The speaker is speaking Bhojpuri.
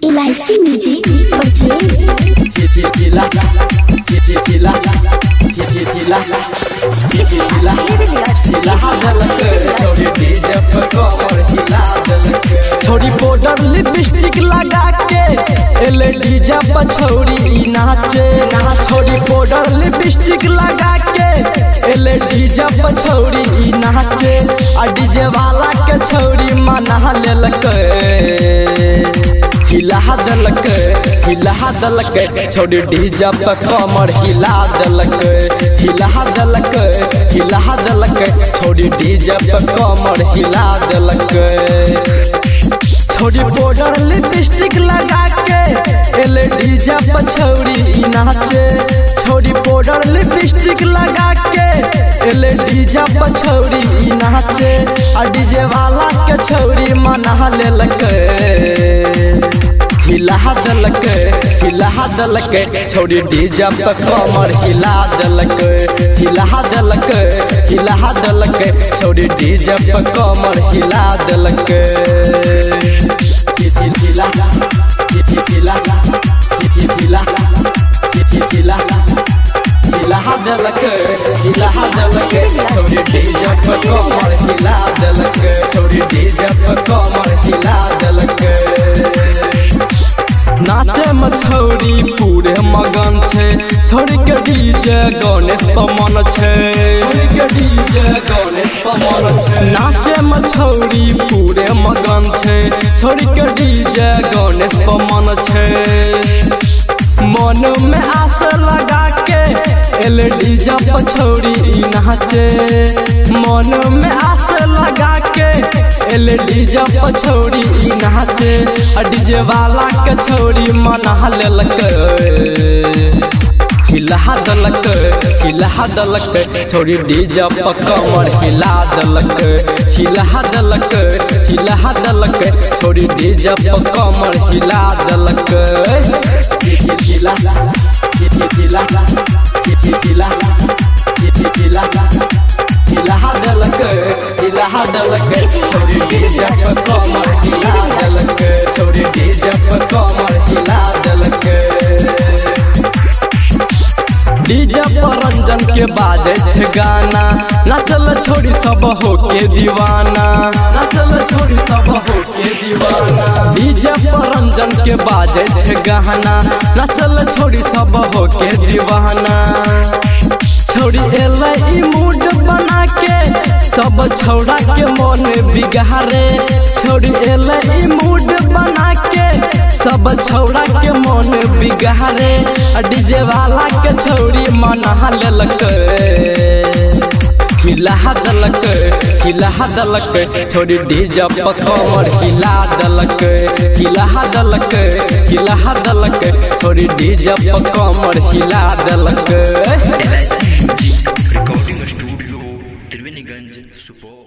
LIC म्यूजिक छोड़ी बॉर्डर लिपस्टिक लगा के एलईडी जब छौड़ी नाचे ना छोड़ी बॉर्डर लिपस्टिक लगा के एलईडी जब छौड़ी नाचे आ डीजे वाला के छौड़ी मना लेलकै हिला दलकै छोड़ी डीजे पे कमर हिला दलकै छोड़ी डीजे पे कमर हिला दलकै छोड़ी बॉर्डर लिपस्टिक लगा के एलईडी जब छौड़ी नाचे छोड़ी बॉर्डर लिपस्टिक लगा के एलईडी जब छौड़ी नाचे आ डीजे वाला के छौड़ी मना लेलकै हिला दलकै छोड़ी डीजे पे कमर हिला दलकै छोड़ी डीजे पे कमर हिला दलकै छोड़ी डीजे पे कमर हिला दलकै छोड़ी डीजे पे कमर हिला दलकै नाचे में छौड़ी पूरे मगन छे छोड़ी के डीजे गणेश पवन छे नाचे में छौड़ी पूरे मगन छे छोड़ी के डीजे गणेश पवन छे मन में आस लगा के एलईडी जब छौड़ी नाचे मन में आस लगा के एलईडी जब छौड़ी नाचे डीजे वाला के छौड़ी मना लेलकै हिला दलकै छोड़ी डीजे पे कमर हिला दलकै छोड़ी डीजे पे कमर हिला दलकै छोड़ी डीजे पे कमर हिला दलकै छोड़ी डीजे पे कमर हिला दलकै डीजे पर रंजन के बाजे छे गाना नाचल छोड़ी सब हो के दीवाना डीजे पर रंजन के बाजे छे गाना नाचल छोड़ी सब हो के दीवाना छोड़ी एलै मूड बना के सब छौड़ा के मन बिगाड़े छोड़ी एलै मूड बना के सब छौड़ा के मन बिगाड़े डीजे वाला के छौड़ी मना लेलकै हिला दलकै छोड़ी डीजे पे कमर हिला दलकै छोड़ी डीजे पे कमर हिला दलकै LIC music recording studio Triveniganj Supaul.